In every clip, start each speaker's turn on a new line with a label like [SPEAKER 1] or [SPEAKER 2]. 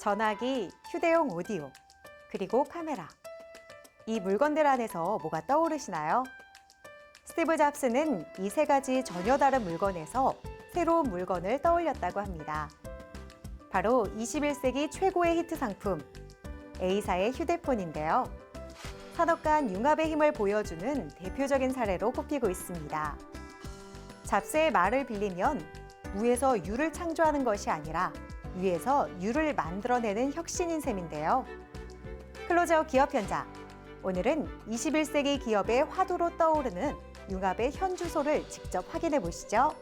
[SPEAKER 1] 전화기, 휴대용 오디오, 그리고 카메라. 이 물건들 안에서 뭐가 떠오르시나요? 스티브 잡스는 이 세 가지 전혀 다른 물건에서 새로운 물건을 떠올렸다고 합니다. 바로 21세기 최고의 히트 상품, A사의 휴대폰인데요. 산업 간 융합의 힘을 보여주는 대표적인 사례로 꼽히고 있습니다. 잡스의 말을 빌리면 무에서 유를 창조하는 것이 아니라 유에서 유를 만들어내는 혁신인 셈인데요. 클로즈업 기업 현장. 오늘은 21세기 기업의 화두로 떠오르는 융합의 현주소를 직접 확인해 보시죠.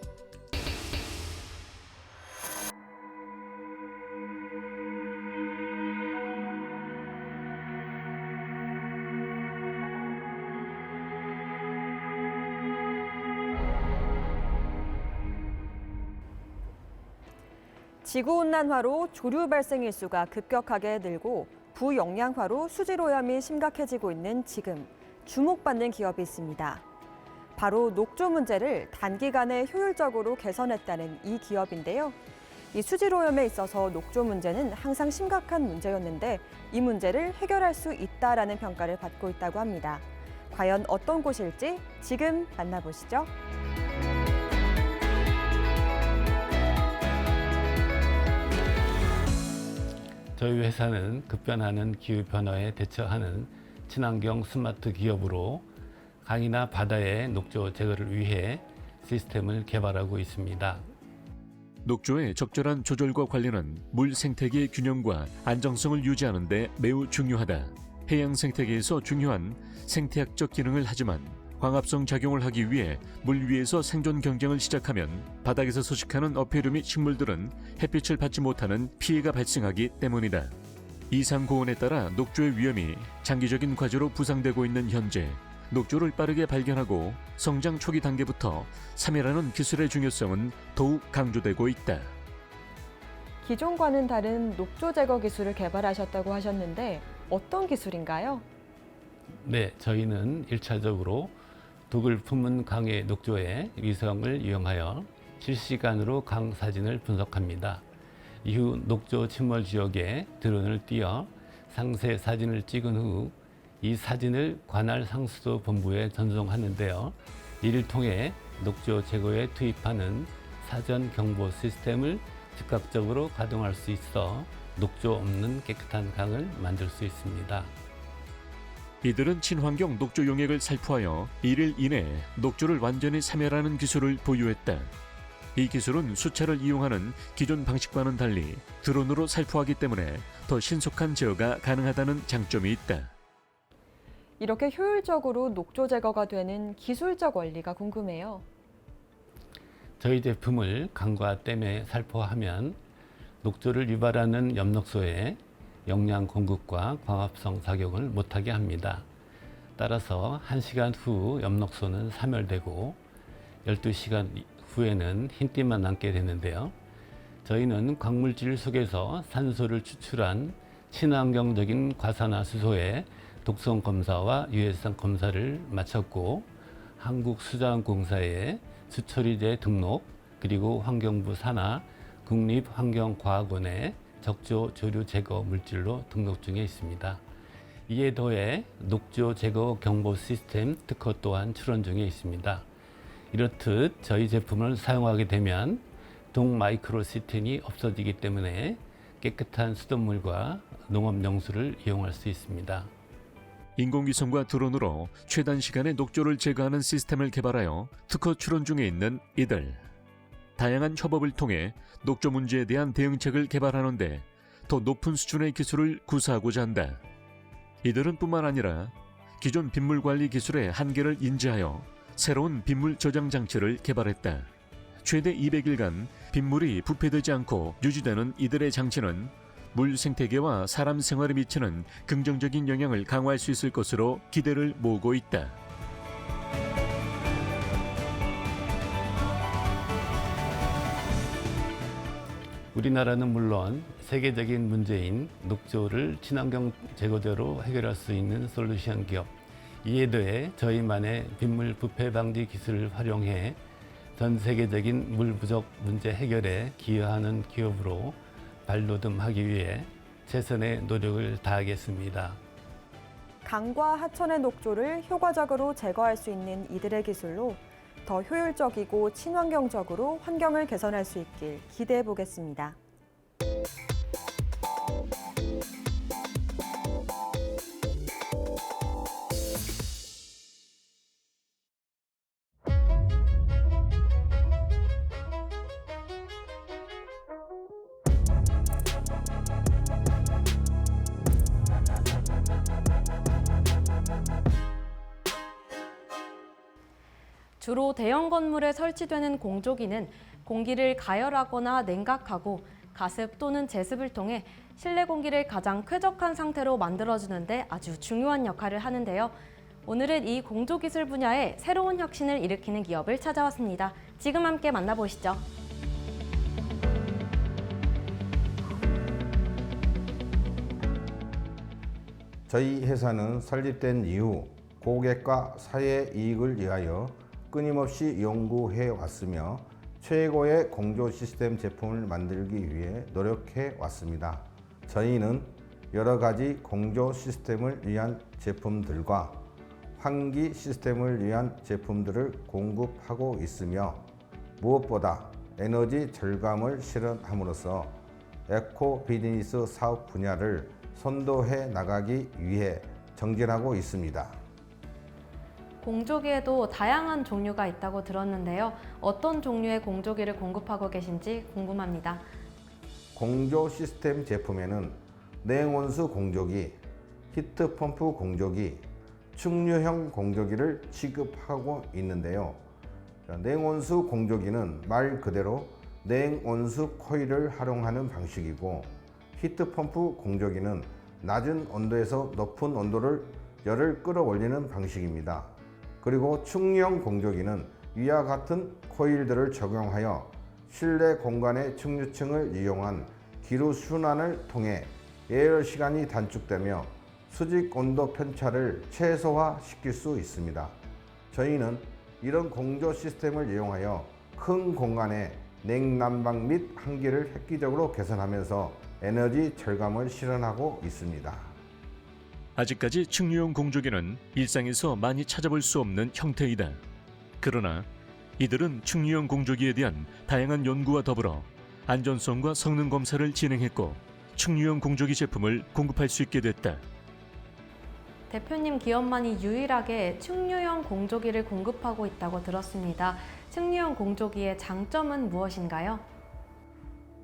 [SPEAKER 2] 지구온난화로 조류 발생 일수가 급격하게 늘고 부영양화로 수질 오염이 심각해지고 있는 지금 주목받는 기업이 있습니다. 바로 녹조 문제를 단기간에 효율적으로 개선했다는 이 기업인데요. 이 수질 오염에 있어서 녹조 문제는 항상 심각한 문제였는데 이 문제를 해결할 수 있다라는 평가를 받고 있다고 합니다. 과연 어떤 곳일지 지금 만나보시죠.
[SPEAKER 3] 저희 회사는 급변하는 기후변화에 대처하는 친환경 스마트 기업으로 강이나 바다의 녹조 제거를 위해 시스템을 개발하고 있습니다.
[SPEAKER 4] 녹조의 적절한 조절과 관리는 물 생태계의 균형과 안정성을 유지하는 데 매우 중요하다. 해양 생태계에서 중요한 생태학적 기능을 하지만 광합성 작용을 하기 위해 물 위에서 생존 경쟁을 시작하면 바닥에서 서식하는 어패류 및 식물들은 햇빛을 받지 못하는 피해가 발생하기 때문이다. 이상 고온에 따라 녹조의 위험이 장기적인 과제로 부상되고 있는 현재 녹조를 빠르게 발견하고 성장 초기 단계부터 사멸하는 기술의 중요성은 더욱 강조되고 있다.
[SPEAKER 2] 기존과는 다른 녹조 제거 기술을 개발하셨다고 하셨는데 어떤 기술인가요?
[SPEAKER 3] 네, 저희는 1차적으로 독을 품은 강의 녹조의 위성을 이용하여 실시간으로 강 사진을 분석합니다. 이후 녹조 침몰 지역에 드론을 띄워 상세 사진을 찍은 후 이 사진을 관할 상수도 본부에 전송하는데요. 이를 통해 녹조 제거에 투입하는 사전 경보 시스템을 즉각적으로 가동할 수 있어 녹조 없는 깨끗한 강을 만들 수 있습니다.
[SPEAKER 4] 이들은 친환경 녹조 용액을 살포하여 1일 이내 녹조를 완전히 사멸하는 기술을 보유했다. 이 기술은 수차를 이용하는 기존 방식과는 달리 드론으로 살포하기 때문에 더 신속한 제어가 가능하다는 장점이 있다.
[SPEAKER 2] 이렇게 효율적으로 녹조 제거가 되는 기술적 원리가 궁금해요.
[SPEAKER 3] 저희 제품을 강과 댐에 살포하면 녹조를 유발하는 엽록소에 영양 공급과 광합성 작용을 못하게 합니다. 따라서 1시간 후 엽록소는 사멸되고 12시간 후에는 흰띠만 남게 되는데요. 저희는 광물질 속에서 산소를 추출한 친환경적인 과산화수소의 독성 검사와 유해성 검사를 마쳤고 한국수자원공사에 수처리제 등록 그리고 환경부 산하 국립환경과학원에 적조 조류 제거 물질로 등록 중에 있습니다. 이에 더해 녹조 제거 경보 시스템 특허 또한 출원 중에 있습니다. 이렇듯 저희 제품을 사용하게 되면 동마이크로시틴이 없어지기 때문에 깨끗한 수돗물과 농업용수를 이용할 수 있습니다.
[SPEAKER 4] 인공위성과 드론으로 최단 시간에 녹조를 제거하는 시스템을 개발하여 특허 출원 중에 있는 이들. 다양한 협업을 통해 녹조 문제에 대한 대응책을 개발하는데 더 높은 수준의 기술을 구사하고자 한다. 이들은 뿐만 아니라 기존 빗물 관리 기술의 한계를 인지하여 새로운 빗물 저장 장치를 개발했다. 최대 200일간 빗물이 부패되지 않고 유지되는 이들의 장치는 물 생태계와 사람 생활에 미치는 긍정적인 영향을 강화할 수 있을 것으로 기대를 모으고 있다.
[SPEAKER 3] 우리나라는 물론 세계적인 문제인 녹조를 친환경 제거제로 해결할 수 있는 솔루션 기업, 이에 더해 저희만의 빗물 부패 방지 기술을 활용해 전 세계적인 물 부족 문제 해결에 기여하는 기업으로 발돋움하기 위해 최선의 노력을 다하겠습니다.
[SPEAKER 2] 강과 하천의 녹조를 효과적으로 제거할 수 있는 이들의 기술로 더 효율적이고 친환경적으로 환경을 개선할 수 있길 기대해 보겠습니다.
[SPEAKER 5] 주로 대형 건물에 설치되는 공조기는 공기를 가열하거나 냉각하고 가습 또는 제습을 통해 실내 공기를 가장 쾌적한 상태로 만들어주는데 아주 중요한 역할을 하는데요. 오늘은 이 공조 기술 분야에 새로운 혁신을 일으키는 기업을 찾아왔습니다. 지금 함께 만나보시죠.
[SPEAKER 6] 저희 회사는 설립된 이후 고객과 사회 이익을 위하여 끊임없이 연구해 왔으며 최고의 공조 시스템 제품을 만들기 위해 노력해 왔습니다. 저희는 여러 가지 공조 시스템을 위한 제품들과 환기 시스템을 위한 제품들을 공급하고 있으며 무엇보다 에너지 절감을 실현함으로써 에코 비즈니스 사업 분야를 선도해 나가기 위해 정진하고 있습니다.
[SPEAKER 5] 공조기에도 다양한 종류가 있다고 들었는데요. 어떤 종류의 공조기를 공급하고 계신지 궁금합니다.
[SPEAKER 6] 공조 시스템 제품에는 냉온수 공조기, 히트펌프 공조기, 충류형 공조기를 취급하고 있는데요. 냉온수 공조기는 말 그대로 냉온수 코일을 활용하는 방식이고, 히트펌프 공조기는 낮은 온도에서 높은 온도를 열을 끌어올리는 방식입니다. 그리고 충류형 공조기는 위와 같은 코일들을 적용하여 실내 공간의 충류층을 이용한 기류 순환을 통해 예열 시간이 단축되며 수직 온도 편차를 최소화시킬 수 있습니다. 저희는 이런 공조 시스템을 이용하여 큰 공간의 냉난방 및 환기를 획기적으로 개선하면서 에너지 절감을 실현하고 있습니다.
[SPEAKER 4] 아직까지 충류용 공조기는 일상에서 많이 찾아볼 수 없는 형태이다. 그러나 이들은 충류용 공조기에 대한 다양한 연구와 더불어 안전성과 성능 검사를 진행했고 충류용 공조기 제품을 공급할 수 있게 됐다.
[SPEAKER 5] 대표님 기업만이 유일하게 충류형 공조기를 공급하고 있다고 들었습니다. 충류형 공조기의 장점은 무엇인가요?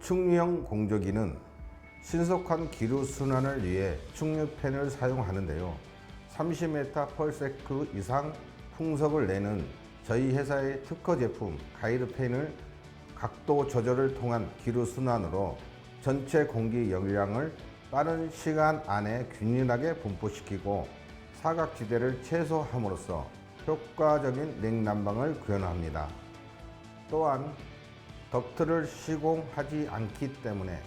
[SPEAKER 6] 충류형 공조기는 신속한 기류 순환을 위해 충류팬을 사용하는데요. 30m/s 이상 풍속을 내는 저희 회사의 특허 제품 가이드팬을 각도 조절을 통한 기류 순환으로 전체 공기 열량을 빠른 시간 안에 균일하게 분포시키고 사각지대를 최소함으로써 효과적인 냉난방을 구현합니다. 또한 덕트를 시공하지 않기 때문에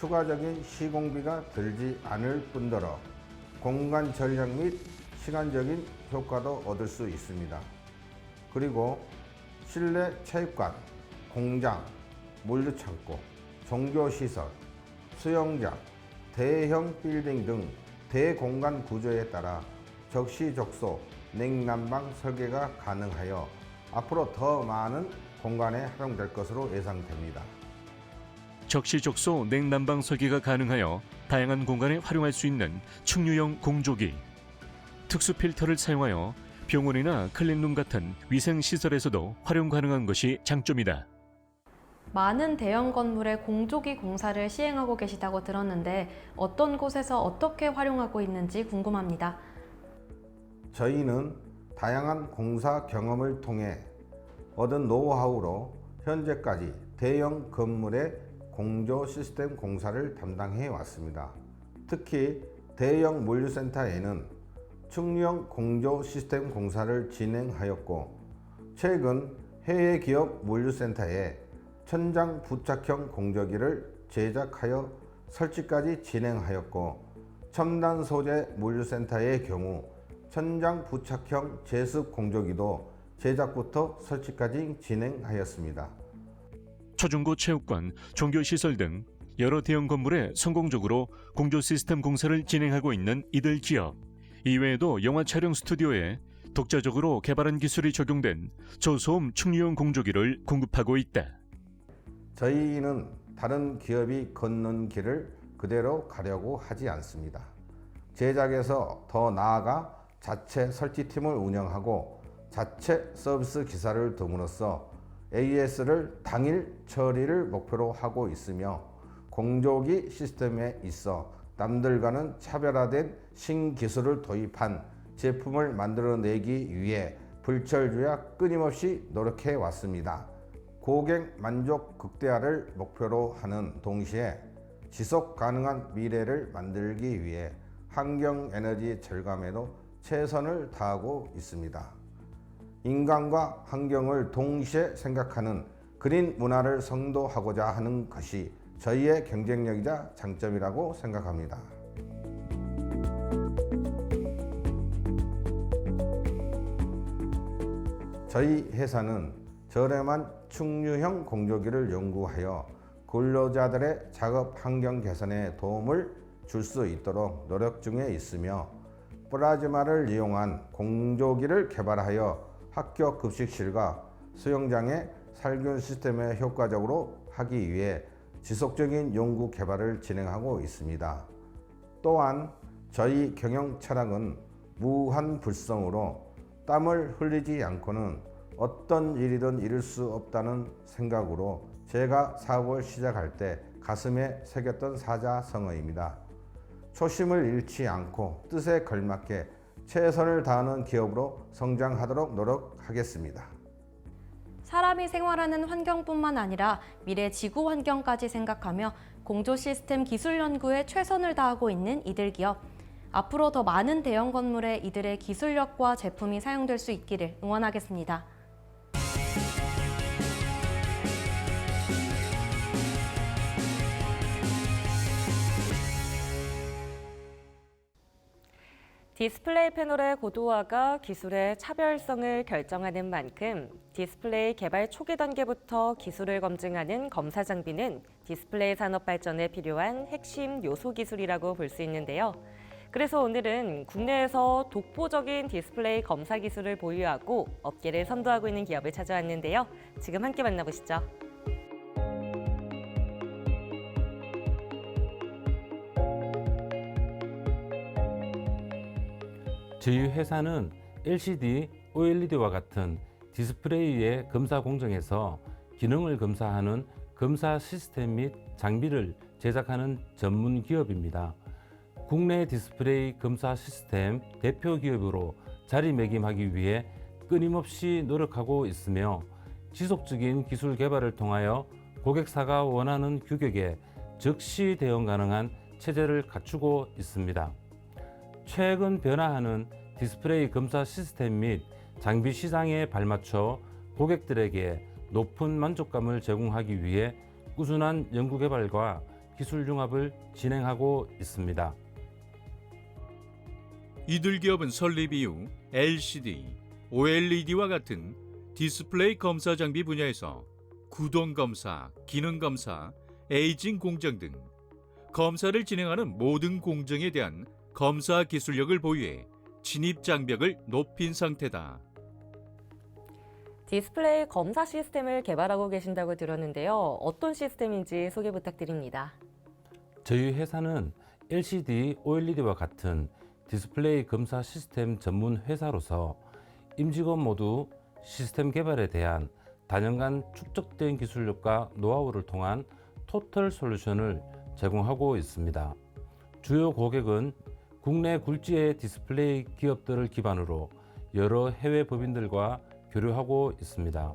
[SPEAKER 6] 추가적인 시공비가 들지 않을 뿐더러 공간 전략 및 시간적인 효과도 얻을 수 있습니다. 그리고 실내 체육관, 공장, 물류창고, 종교시설, 수영장, 대형 빌딩 등 대공간 구조에 따라 적시적소 냉난방 설계가 가능하여 앞으로 더 많은 공간에 활용될 것으로 예상됩니다.
[SPEAKER 4] 적시적소 냉난방 설계가 가능하여 다양한 공간에 활용할 수 있는 충류형 공조기. 특수 필터를 사용하여 병원이나 클린룸 같은 위생시설에서도 활용 가능한 것이 장점이다.
[SPEAKER 5] 많은 대형 건물의 공조기 공사를 시행하고 계시다고 들었는데 어떤 곳에서 어떻게 활용하고 있는지 궁금합니다.
[SPEAKER 6] 저희는 다양한 공사 경험을 통해 얻은 노하우로 현재까지 대형 건물의 공조 시스템 공사를 담당해 왔습니다. 특히 대형 물류센터에는 충류형 공조 시스템 공사를 진행하였고, 최근 해외 기업 물류센터에 천장 부착형 공조기를 제작하여 설치까지 진행하였고, 첨단 소재 물류센터의 경우 천장 부착형 제습 공조기도 제작부터 설치까지 진행하였습니다.
[SPEAKER 4] 초중고 체육관, 종교시설 등 여러 대형 건물에 성공적으로 공조 시스템 공사를 진행하고 있는 이들 기업. 이외에도 영화 촬영 스튜디오에 독자적으로 개발한 기술이 적용된 저소음 충류형 공조기를 공급하고 있다.
[SPEAKER 6] 저희는 다른 기업이 걷는 길을 그대로 가려고 하지 않습니다. 제작에서 더 나아가 자체 설치팀을 운영하고 자체 서비스 기사를 둠으로써 AS를 당일 처리를 목표로 하고 있으며 공조기 시스템에 있어 남들과는 차별화된 신기술을 도입한 제품을 만들어내기 위해 불철주야 끊임없이 노력해 왔습니다. 고객 만족 극대화를 목표로 하는 동시에 지속 가능한 미래를 만들기 위해 환경 에너지 절감에도 최선을 다하고 있습니다. 인간과 환경을 동시에 생각하는 그린 문화를 선도하고자 하는 것이 저희의 경쟁력이자 장점이라고 생각합니다. 저희 회사는 저렴한 충류형 공조기를 연구하여 근로자들의 작업 환경 개선에 도움을 줄 수 있도록 노력 중에 있으며 플라즈마를 이용한 공조기를 개발하여 학교 급식실과 수영장의 살균 시스템에 효과적으로 하기 위해 지속적인 연구 개발을 진행하고 있습니다. 또한 저희 경영 철학은 무한불성으로 땀을 흘리지 않고는 어떤 일이든 이룰 수 없다는 생각으로 제가 사업을 시작할 때 가슴에 새겼던 사자성어입니다. 초심을 잃지 않고 뜻에 걸맞게 최선을 다하는 기업으로 성장하도록 노력하겠습니다.
[SPEAKER 5] 사람이 생활하는 환경뿐만 아니라 미래 지구 환경까지 생각하며 공조 시스템 기술 연구에 최선을 다하고 있는 이들 기업. 앞으로 더 많은 대형 건물에 이들의 기술력과 제품이 사용될 수 있기를 응원하겠습니다.
[SPEAKER 7] 디스플레이 패널의 고도화가 기술의 차별성을 결정하는 만큼 디스플레이 개발 초기 단계부터 기술을 검증하는 검사 장비는 디스플레이 산업 발전에 필요한 핵심 요소 기술이라고 볼 수 있는데요. 그래서 오늘은 국내에서 독보적인 디스플레이 검사 기술을 보유하고 업계를 선도하고 있는 기업을 찾아왔는데요. 지금 함께 만나보시죠.
[SPEAKER 3] 저희 회사는 LCD, OLED와 같은 디스플레이의 검사 공정에서 기능을 검사하는 검사 시스템 및 장비를 제작하는 전문 기업입니다. 국내 디스플레이 검사 시스템 대표 기업으로 자리매김하기 위해 끊임없이 노력하고 있으며 지속적인 기술 개발을 통하여 고객사가 원하는 규격에 즉시 대응 가능한 체제를 갖추고 있습니다. 최근 변화하는 디스플레이 검사 시스템 및 장비 시장에 발맞춰 고객들에게 높은 만족감을 제공하기 위해 꾸준한 연구개발과 기술 융합을 진행하고 있습니다.
[SPEAKER 8] 이들 기업은 설립 이후 LCD, OLED와 같은 디스플레이 검사 장비 분야에서 구동 검사, 기능 검사, 에이징 공정 등 검사를 진행하는 모든 공정에 대한 검사 기술력을 보유해 진입 장벽을 높인 상태다.
[SPEAKER 7] 디스플레이 검사 시스템을 개발하고 계신다고 들었는데요. 어떤 시스템인지 소개 부탁드립니다.
[SPEAKER 3] 저희 회사는 LCD, OLED와 같은 디스플레이 검사 시스템 전문 회사로서 임직원 모두 시스템 개발에 대한 다년간 축적된 기술력과 노하우를 통한 토털 솔루션을 제공하고 있습니다. 주요 고객은 국내 굴지의 디스플레이 기업들을 기반으로 여러 해외 법인들과 교류하고 있습니다.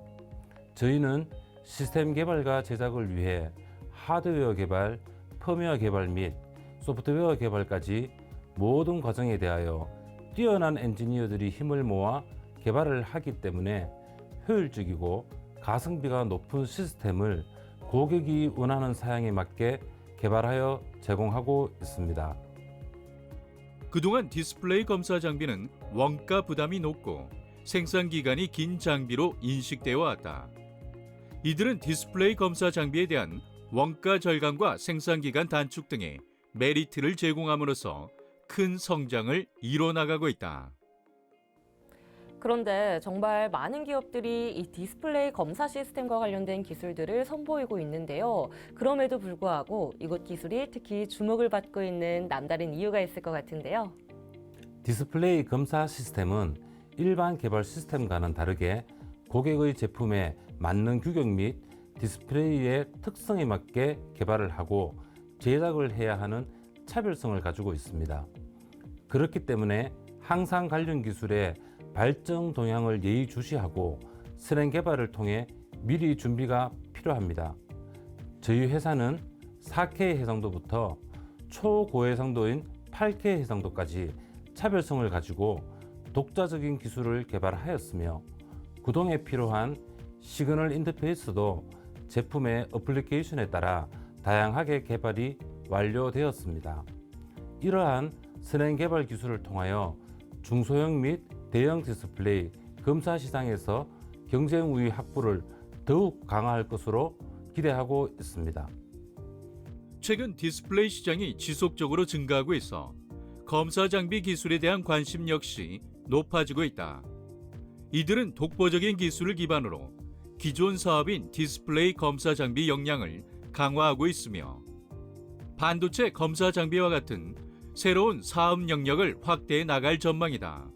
[SPEAKER 3] 저희는 시스템 개발과 제작을 위해 하드웨어 개발, 펌웨어 개발 및 소프트웨어 개발까지 모든 과정에 대하여 뛰어난 엔지니어들이 힘을 모아 개발을 하기 때문에 효율적이고 가성비가 높은 시스템을 고객이 원하는 사양에 맞게 개발하여 제공하고 있습니다.
[SPEAKER 8] 그동안 디스플레이 검사 장비는 원가 부담이 높고 생산 기간이 긴 장비로 인식되어 왔다. 이들은 디스플레이 검사 장비에 대한 원가 절감과 생산 기간 단축 등의 메리트를 제공함으로써 큰 성장을 이뤄나가고 있다.
[SPEAKER 7] 그런데 정말 많은 기업들이 이 디스플레이 검사 시스템과 관련된 기술들을 선보이고 있는데요. 그럼에도 불구하고 이곳 기술이 특히 주목을 받고 있는 남다른 이유가 있을 것 같은데요.
[SPEAKER 9] 디스플레이 검사 시스템은 일반 개발 시스템과는 다르게 고객의 제품에 맞는 규격 및 디스플레이의 특성에 맞게 개발을 하고 제작을 해야 하는 차별성을 가지고 있습니다. 그렇기 때문에 항상 관련 기술의 발전 동향을 예의주시하고 실행 개발을 통해 미리 준비가 필요합니다. 저희 회사는 4K 해상도부터 초고해상도인 8K 해상도까지 차별성을 가지고 독자적인 기술을 개발하였으며 구동에 필요한 시그널 인터페이스도 제품의 어플리케이션에 따라 다양하게 개발이 완료되었습니다. 이러한 선행 개발 기술을 통하여 중소형 및 대형 디스플레이 검사 시장에서 경쟁 우위 확보를 더욱 강화할 것으로 기대하고 있습니다.
[SPEAKER 8] 최근 디스플레이 시장이 지속적으로 증가하고 있어 검사 장비 기술에 대한 관심 역시 높아지고 있다. 이들은 독보적인 기술을 기반으로 기존 사업인 디스플레이 검사 장비 역량을 강화하고 있으며 반도체 검사 장비와 같은 새로운 사업 영역을 확대해 나갈 전망이다.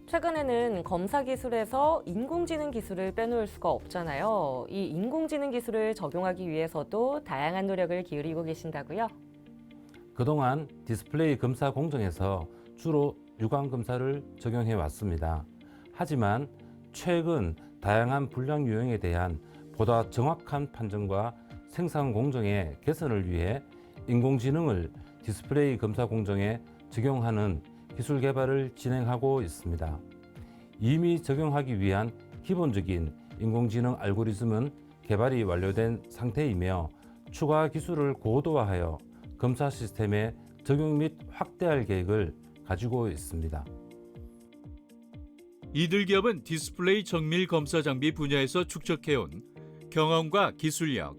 [SPEAKER 7] 최근에는 검사 기술에서 인공지능 기술을 빼놓을 수가 없잖아요. 이 인공지능 기술을 적용하기 위해서도 다양한 노력을 기울이고 계신다고요?
[SPEAKER 9] 그동안 디스플레이 검사 공정에서 주로 유광 검사를 적용해 왔습니다. 하지만 최근 다양한 불량 유형에 대한 보다 정확한 판정과 생산 공정의 개선을 위해 인공지능을 디스플레이 검사 공정에 적용하는 기술 개발을 진행하고 있습니다. 이미 적용하기 위한 기본적인 인공지능 알고리즘은 개발이 완료된 상태이며 추가 기술을 고도화하여 검사 시스템에 적용 및 확대할 계획을 가지고 있습니다.
[SPEAKER 8] 이들 기업은 디스플레이 정밀 검사 장비 분야에서 축적해온 경험과 기술력,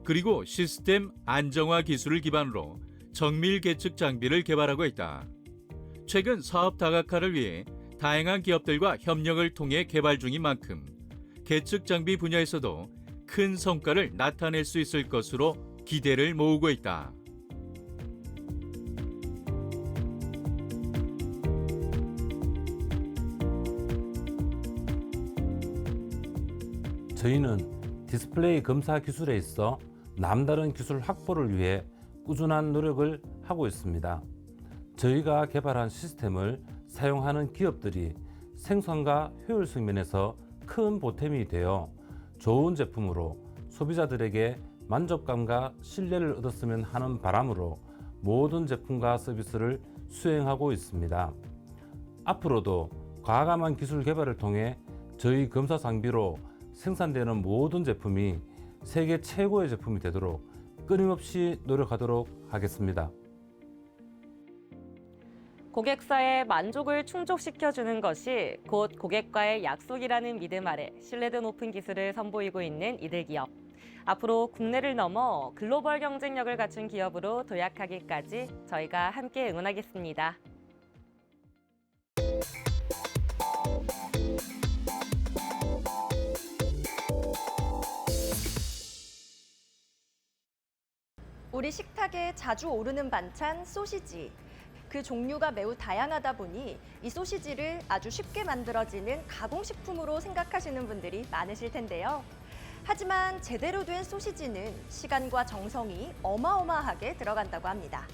[SPEAKER 8] 그리고 시스템 안정화 기술을 기반으로 정밀 계측 장비를 개발하고 있다. 최근 사업 다각화를 위해 다양한 기업들과 협력을 통해 개발 중인 만큼 계측 장비 분야에서도 큰 성과를 나타낼 수 있을 것으로 기대를 모으고 있다.
[SPEAKER 9] 저희는 디스플레이 검사 기술에 있어 남다른 기술 확보를 위해 꾸준한 노력을 하고 있습니다. 저희가 개발한 시스템을 사용하는 기업들이 생산과 효율성 면에서 큰 보탬이 되어 좋은 제품으로 소비자들에게 만족감과 신뢰를 얻었으면 하는 바람으로 모든 제품과 서비스를 수행하고 있습니다. 앞으로도 과감한 기술 개발을 통해 저희 검사 장비로 생산되는 모든 제품이 세계 최고의 제품이 되도록 끊임없이 노력하도록 하겠습니다.
[SPEAKER 7] 고객사의 만족을 충족시켜주는 것이 곧 고객과의 약속이라는 믿음 아래 신뢰도 높은 기술을 선보이고 있는 이들 기업. 앞으로 국내를 넘어 글로벌 경쟁력을 갖춘 기업으로 도약하기까지 저희가 함께 응원하겠습니다.
[SPEAKER 10] 우리 식탁에 자주 오르는 반찬 소시지. 그 종류가 매우 다양하다 보니 이 소시지를 아주 쉽게 만들어지는 가공식품으로 생각하시는 분들이 많으실 텐데요. 하지만 제대로 된 소시지는 시간과 정성이 어마어마하게 들어간다고 합니다.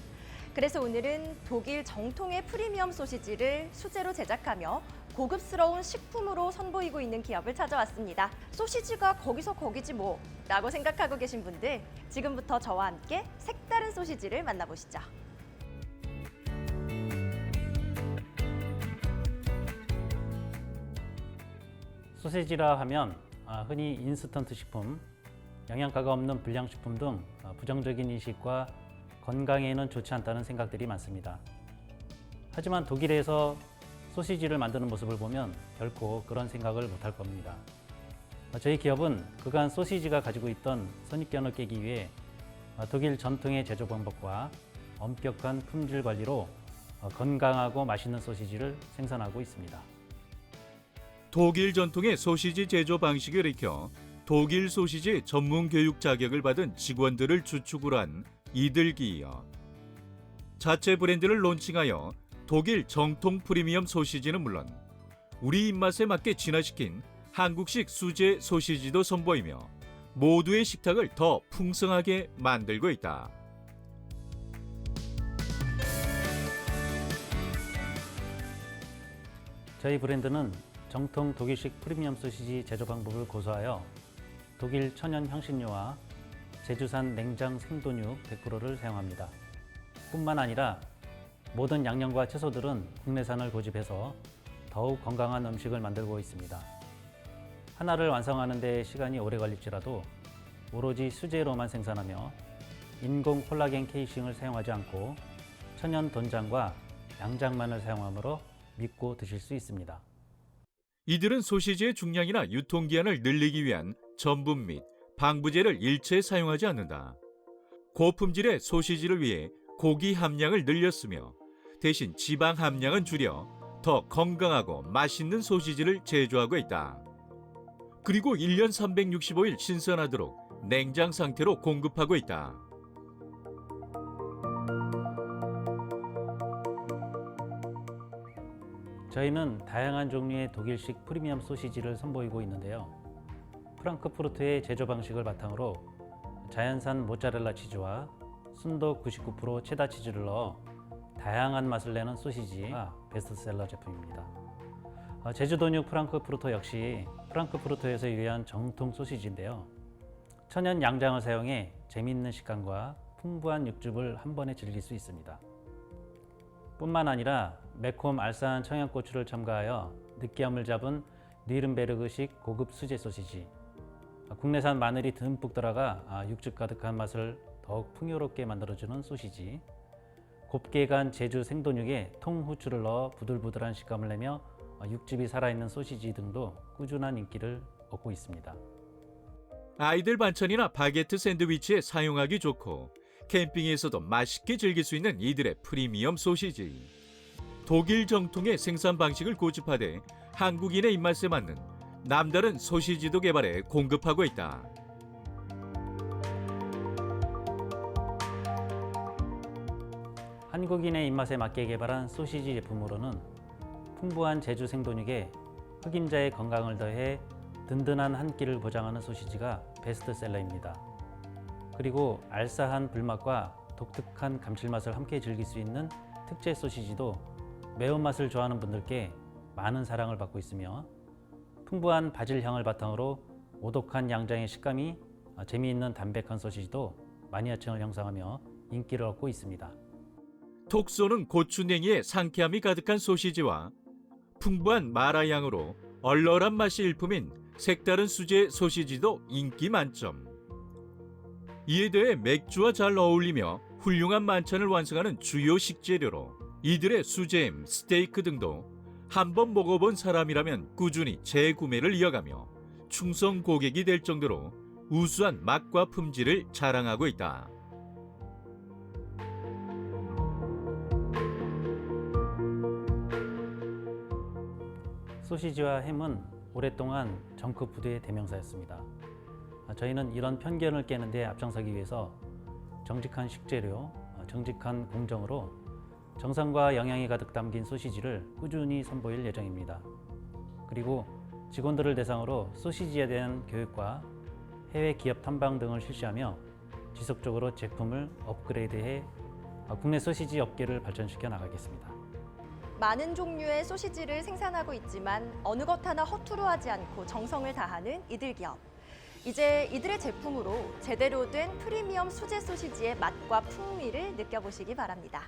[SPEAKER 10] 그래서 오늘은 독일 정통의 프리미엄 소시지를 수제로 제작하며 고급스러운 식품으로 선보이고 있는 기업을 찾아왔습니다. 소시지가 거기서 거기지 뭐 라고 생각하고 계신 분들, 지금부터 저와 함께 색다른 소시지를 만나보시죠.
[SPEAKER 11] 소시지라 하면 흔히 인스턴트 식품, 영양가가 없는 불량식품 등 부정적인 인식과 건강에는 좋지 않다는 생각들이 많습니다. 하지만 독일에서 소시지를 만드는 모습을 보면 결코 그런 생각을 못할 겁니다. 저희 기업은 그간 소시지가 가지고 있던 선입견을 깨기 위해 독일 전통의 제조 방법과 엄격한 품질 관리로 건강하고 맛있는 소시지를 생산하고 있습니다.
[SPEAKER 8] 독일 전통의 소시지 제조 방식을 익혀 독일 소시지 전문 교육 자격을 받은 직원들을 주축으로 한 이들기업. 자체 브랜드를 론칭하여 독일 정통 프리미엄 소시지는 물론 우리 입맛에 맞게 진화시킨 한국식 수제 소시지도 선보이며 모두의 식탁을 더 풍성하게 만들고 있다.
[SPEAKER 11] 저희 브랜드는 정통 독일식 프리미엄 소시지 제조 방법을 고수하여 독일 천연 향신료와 제주산 냉장 생돈육 100%를 사용합니다. 뿐만 아니라 모든 양념과 채소들은 국내산을 고집해서 더욱 건강한 음식을 만들고 있습니다. 하나를 완성하는 데 시간이 오래 걸릴지라도 오로지 수제로만 생산하며 인공 콜라겐 케이싱을 사용하지 않고 천연 돈장과 양장만을 사용하므로 믿고 드실 수 있습니다.
[SPEAKER 8] 이들은 소시지의 중량이나 유통기한을 늘리기 위한 전분 및 방부제를 일체 사용하지 않는다. 고품질의 소시지를 위해 고기 함량을 늘렸으며 대신 지방 함량은 줄여 더 건강하고 맛있는 소시지를 제조하고 있다. 그리고 1년 365일 신선하도록 냉장 상태로 공급하고 있다.
[SPEAKER 11] 저희는 다양한 종류의 독일식 프리미엄 소시지를 선보이고 있는데요. 프랑크푸르트의 제조 방식을 바탕으로 자연산 모짜렐라 치즈와 순도 99% 체다 치즈를 넣어 다양한 맛을 내는 소시지가 베스트셀러 제품입니다. 제주돈육 프랑크푸르트 역시 프랑크푸르트에서 유래한 정통 소시지인데요. 천연 양장을 사용해 재미있는 식감과 풍부한 육즙을 한 번에 즐길 수 있습니다. 뿐만 아니라 매콤 알싸한 청양고추를 첨가하여 느끼함을 잡은 뉘른베르그식 고급 수제 소시지, 국내산 마늘이 듬뿍 들어가 육즙 가득한 맛을 더욱 풍요롭게 만들어주는 소시지, 곱게 간 제주 생돈육에 통후추를 넣어 부들부들한 식감을 내며 육즙이 살아있는 소시지 등도 꾸준한 인기를 얻고 있습니다.
[SPEAKER 8] 아이들 반찬이나 바게트 샌드위치에 사용하기 좋고 캠핑에서도 맛있게 즐길 수 있는 이들의 프리미엄 소시지. 독일 정통의 생산 방식을 고집하되 한국인의 입맛에 맞는 남다른 소시지도 개발해 공급하고 있다.
[SPEAKER 11] 한국인의 입맛에 맞게 개발한 소시지 제품으로는 풍부한 제주 생돈육에 흑임자의 건강을 더해 든든한 한 끼를 보장하는 소시지가 베스트셀러입니다. 그리고 알싸한 불맛과 독특한 감칠맛을 함께 즐길 수 있는 특제 소시지도 매운맛을 좋아하는 분들께 많은 사랑을 받고 있으며 풍부한 바질 향을 바탕으로 오독한 양장의 식감이 재미있는 담백한 소시지도 마니아층을 형성하며 인기를 얻고 있습니다.
[SPEAKER 8] 톡 쏘는 고추냉이에 상쾌함이 가득한 소시지와 풍부한 마라향으로 얼얼한 맛이 일품인 색다른 수제 소시지도 인기 만점. 이에 대해 맥주와 잘 어울리며 훌륭한 만찬을 완성하는 주요 식재료로 이들의 수제햄, 스테이크 등도 한번 먹어본 사람이라면 꾸준히 재구매를 이어가며 충성 고객이 될 정도로 우수한 맛과 품질을 자랑하고 있다.
[SPEAKER 11] 소시지와 햄은 오랫동안 정크푸드의 대명사였습니다. 저희는 이런 편견을 깨는 데 앞장서기 위해서 정직한 식재료, 정직한 공정으로 정성과 영양이 가득 담긴 소시지를 꾸준히 선보일 예정입니다. 그리고 직원들을 대상으로 소시지에 대한 교육과 해외 기업 탐방 등을 실시하며 지속적으로 제품을 업그레이드해 국내 소시지 업계를 발전시켜 나가겠습니다.
[SPEAKER 10] 많은 종류의 소시지를 생산하고 있지만 어느 것 하나 허투루 하지 않고 정성을 다하는 이들 기업. 이제 이들의 제품으로 제대로 된 프리미엄 수제 소시지의 맛과 풍미를 느껴보시기 바랍니다.